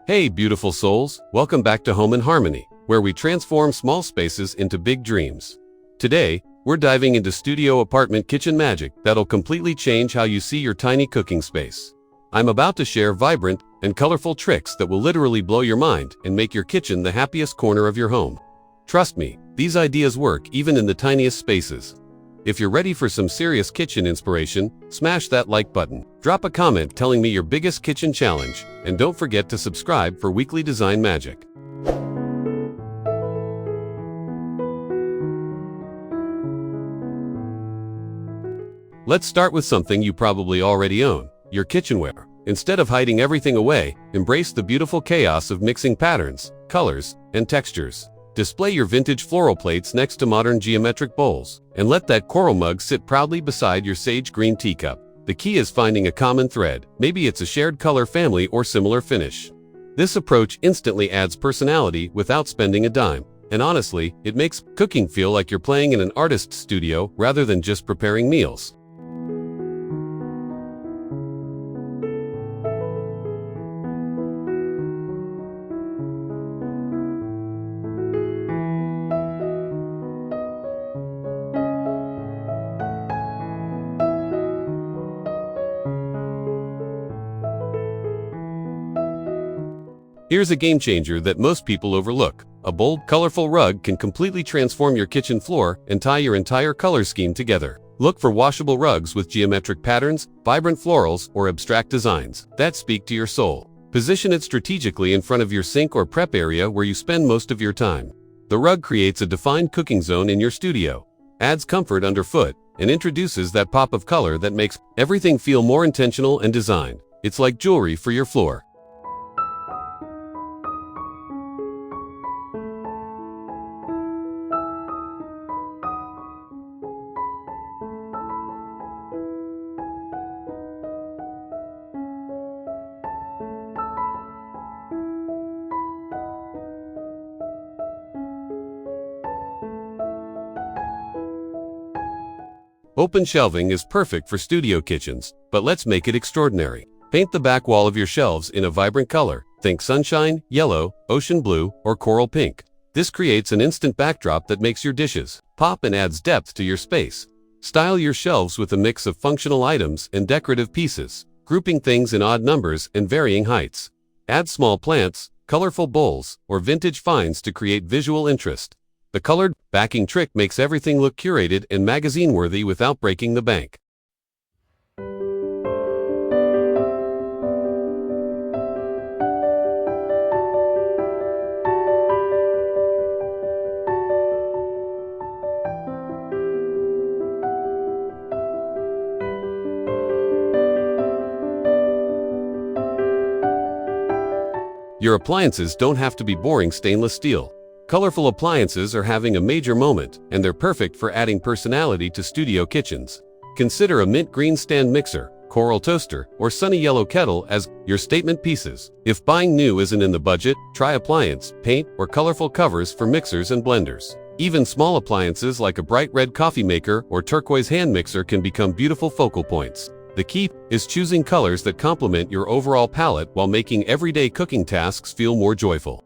Hey, beautiful souls, welcome back to Home in Harmony, where we transform small spaces into big dreams. Today, we're diving into studio apartment kitchen magic that'll completely change how you see your tiny cooking space. I'm about to share vibrant and colorful tricks that will literally blow your mind and make your kitchen the happiest corner of your home. Trust me, these ideas work even in the tiniest spaces. If you're ready for some serious kitchen inspiration, smash that like button. Drop a comment telling me your biggest kitchen challenge, and don't forget to subscribe for weekly design magic. Let's start with something you probably already own, your kitchenware. Instead of hiding everything away, embrace the beautiful chaos of mixing patterns, colors, and textures. Display your vintage floral plates next to modern geometric bowls, and let that coral mug sit proudly beside your sage green teacup. The key is finding a common thread. Maybe it's a shared color family or similar finish. This approach instantly adds personality without spending a dime. And honestly, it makes cooking feel like you're playing in an artist's studio rather than just preparing meals. Here's a game changer that most people overlook. A bold, colorful rug can completely transform your kitchen floor and tie your entire color scheme together. Look for washable rugs with geometric patterns, vibrant florals, or abstract designs that speak to your soul. Position it strategically in front of your sink or prep area where you spend most of your time. The rug creates a defined cooking zone in your studio, adds comfort underfoot, and introduces that pop of color that makes everything feel more intentional and designed. It's like jewelry for your floor. Open shelving is perfect for studio kitchens, but let's make it extraordinary. Paint the back wall of your shelves in a vibrant color. Think sunshine, yellow, ocean blue, or coral pink. This creates an instant backdrop that makes your dishes pop and adds depth to your space. Style your shelves with a mix of functional items and decorative pieces, grouping things in odd numbers and varying heights. Add small plants, colorful bowls, or vintage finds to create visual interest. The colored backing trick makes everything look curated and magazine-worthy without breaking the bank. Your appliances don't have to be boring stainless steel. Colorful appliances are having a major moment, and they're perfect for adding personality to studio kitchens. Consider a mint green stand mixer, coral toaster, or sunny yellow kettle as your statement pieces. If buying new isn't in the budget, try appliance, paint, or colorful covers for mixers and blenders. Even small appliances like a bright red coffee maker or turquoise hand mixer can become beautiful focal points. The key is choosing colors that complement your overall palette while making everyday cooking tasks feel more joyful.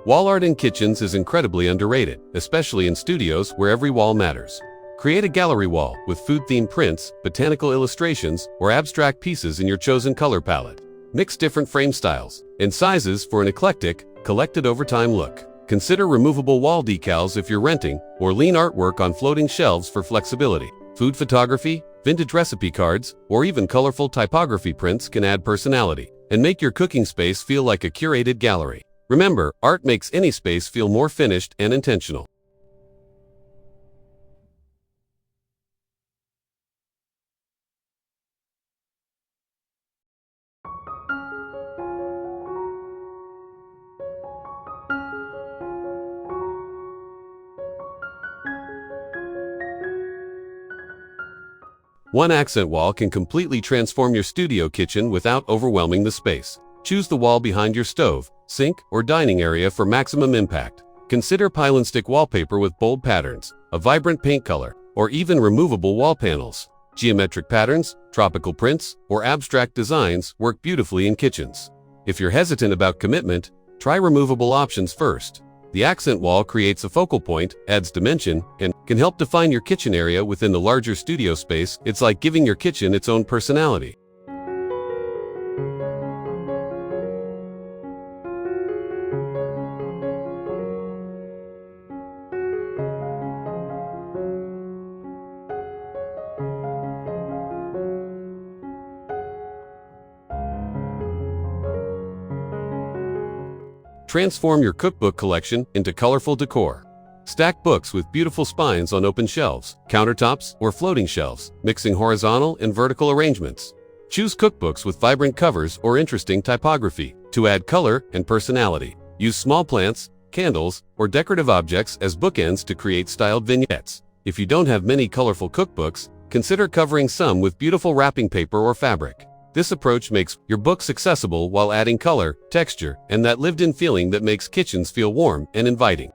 Wall art in kitchens is incredibly underrated, especially in studios where every wall matters. Create a gallery wall with food-themed prints, botanical illustrations, or abstract pieces in your chosen color palette. Mix different frame styles and sizes for an eclectic, collected-over-time look. Consider removable wall decals if you're renting, or lean artwork on floating shelves for flexibility. Food photography, vintage recipe cards, or even colorful typography prints can add personality and make your cooking space feel like a curated gallery. Remember, art makes any space feel more finished and intentional. One accent wall can completely transform your studio kitchen without overwhelming the space. Choose the wall behind your stove, sink, or dining area for maximum impact. Consider pile and stick wallpaper with bold patterns, a vibrant paint color, or even removable wall panels. Geometric patterns, tropical prints, or abstract designs work beautifully in kitchens. If you're hesitant about commitment, try removable options first. The accent wall creates a focal point, adds dimension, and can help define your kitchen area within the larger studio space. It's like giving your kitchen its own personality. Transform your cookbook collection into colorful decor. Stack books with beautiful spines on open shelves, countertops, or floating shelves, mixing horizontal and vertical arrangements. Choose cookbooks with vibrant covers or interesting typography to add color and personality. Use small plants, candles, or decorative objects as bookends to create styled vignettes. If you don't have many colorful cookbooks, consider covering some with beautiful wrapping paper or fabric. This approach makes your books accessible while adding color, texture, and that lived-in feeling that makes kitchens feel warm and inviting.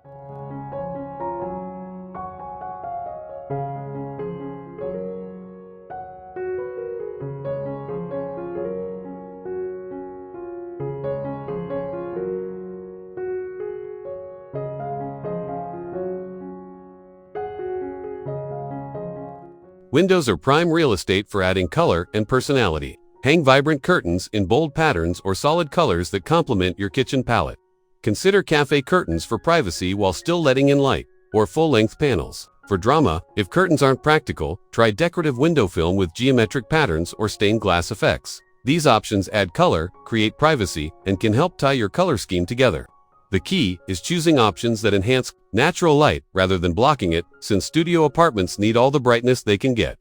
Windows are prime real estate for adding color and personality. Hang vibrant curtains in bold patterns or solid colors that complement your kitchen palette. Consider cafe curtains for privacy while still letting in light, or full-length panels. For drama, if curtains aren't practical, try decorative window film with geometric patterns or stained glass effects. These options add color, create privacy, and can help tie your color scheme together. The key is choosing options that enhance natural light rather than blocking it, since studio apartments need all the brightness they can get.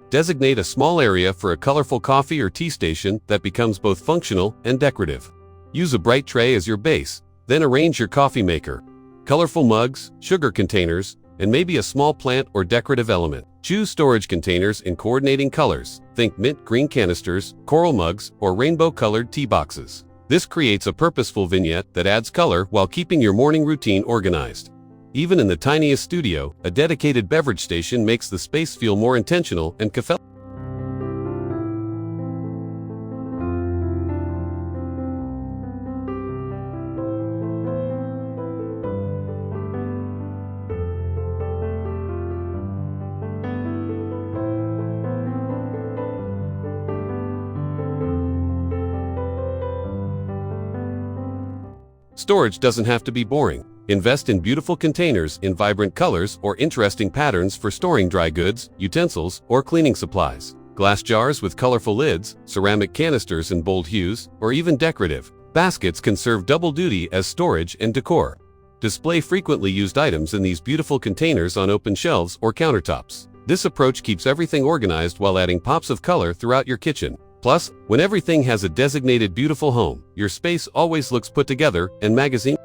Designate a small area for a colorful coffee or tea station that becomes both functional and decorative. Use a bright tray as your base, then arrange your coffee maker, colorful mugs, sugar containers, and maybe a small plant or decorative element. Choose storage containers in coordinating colors. Think mint green canisters, coral mugs, or rainbow-colored tea boxes. This creates a purposeful vignette that adds color while keeping your morning routine organized. Even in the tiniest studio, a dedicated beverage station makes the space feel more intentional and cafe. Storage doesn't have to be boring. Invest in beautiful containers in vibrant colors or interesting patterns for storing dry goods, utensils, or cleaning supplies. Glass jars with colorful lids, ceramic canisters in bold hues, or even decorative baskets can serve double duty as storage and decor. Display frequently used items in these beautiful containers on open shelves or countertops. This approach keeps everything organized while adding pops of color throughout your kitchen. Plus, when everything has a designated beautiful home, your space always looks put together and magazine.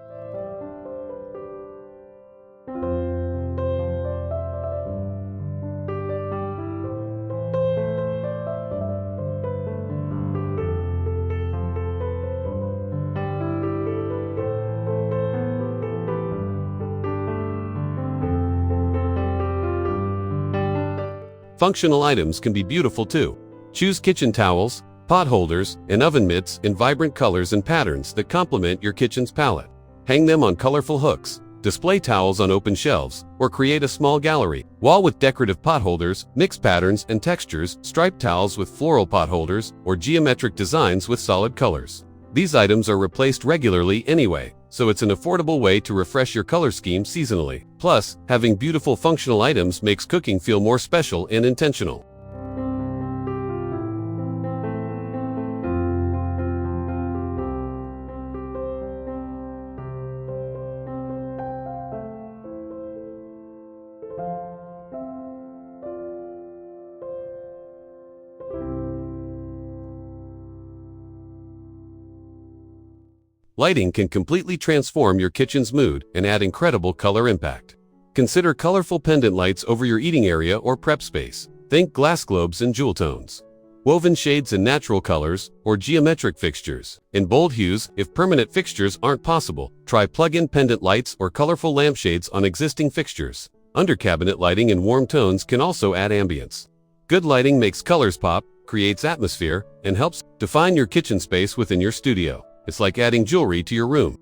Functional items can be beautiful too. Choose kitchen towels, pot holders, and oven mitts in vibrant colors and patterns that complement your kitchen's palette. Hang them on colorful hooks, display towels on open shelves, or create a small gallery wall with decorative pot holders, mixed patterns and textures, striped towels with floral pot holders, or geometric designs with solid colors. These items are replaced regularly anyway, so it's an affordable way to refresh your color scheme seasonally. Plus, having beautiful functional items makes cooking feel more special and intentional. Lighting can completely transform your kitchen's mood and add incredible color impact. Consider colorful pendant lights over your eating area or prep space. Think glass globes and jewel tones, woven shades in natural colors, or geometric fixtures in bold hues. If permanent fixtures aren't possible, try plug-in pendant lights or colorful lampshades on existing fixtures. Under-cabinet lighting in warm tones can also add ambience. Good lighting makes colors pop, creates atmosphere, and helps define your kitchen space within your studio. It's like adding jewelry to your room.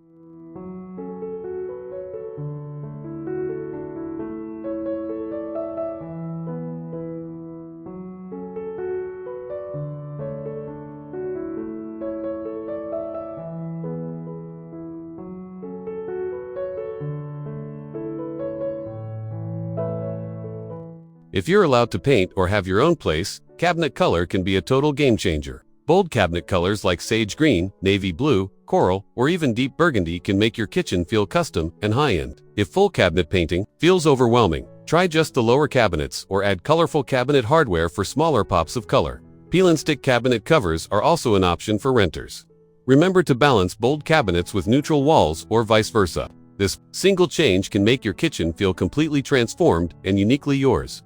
If you're allowed to paint or have your own place, cabinet color can be a total game changer. Bold cabinet colors like sage green, navy blue, coral, or even deep burgundy can make your kitchen feel custom and high-end. If full cabinet painting feels overwhelming, try just the lower cabinets or add colorful cabinet hardware for smaller pops of color. Peel and stick cabinet covers are also an option for renters. Remember to balance bold cabinets with neutral walls or vice versa. This single change can make your kitchen feel completely transformed and uniquely yours.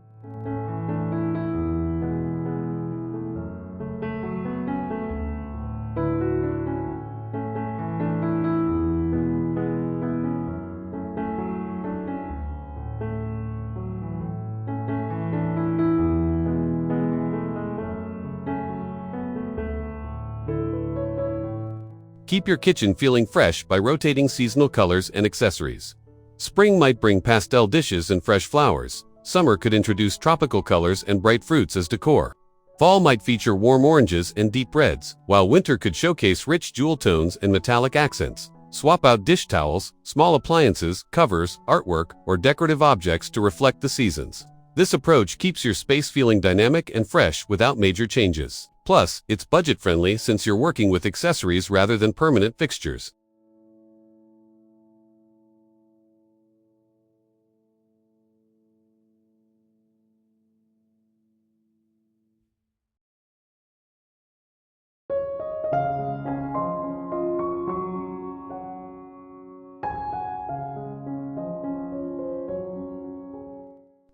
Keep your kitchen feeling fresh by rotating seasonal colors and accessories. Spring might bring pastel dishes and fresh flowers. Summer could introduce tropical colors and bright fruits as decor. Fall might feature warm oranges and deep reds, while winter could showcase rich jewel tones and metallic accents. Swap out dish towels, small appliances, covers, artwork, or decorative objects to reflect the seasons. This approach keeps your space feeling dynamic and fresh without major changes. Plus, it's budget-friendly since you're working with accessories rather than permanent fixtures.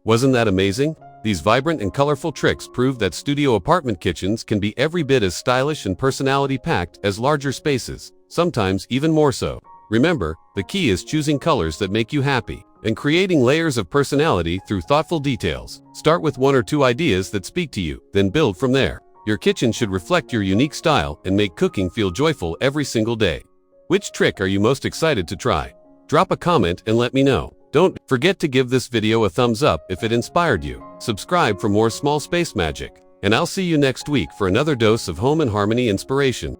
Wasn't that amazing? These vibrant and colorful tricks prove that studio apartment kitchens can be every bit as stylish and personality-packed as larger spaces, sometimes even more so. Remember, the key is choosing colors that make you happy and creating layers of personality through thoughtful details. Start with 1 or 2 ideas that speak to you, then build from there. Your kitchen should reflect your unique style and make cooking feel joyful every single day. Which trick are you most excited to try? Drop a comment and let me know. Don't forget to give this video a thumbs up if it inspired you. Subscribe for more small space magic. And I'll see you next week for another dose of home and harmony inspiration.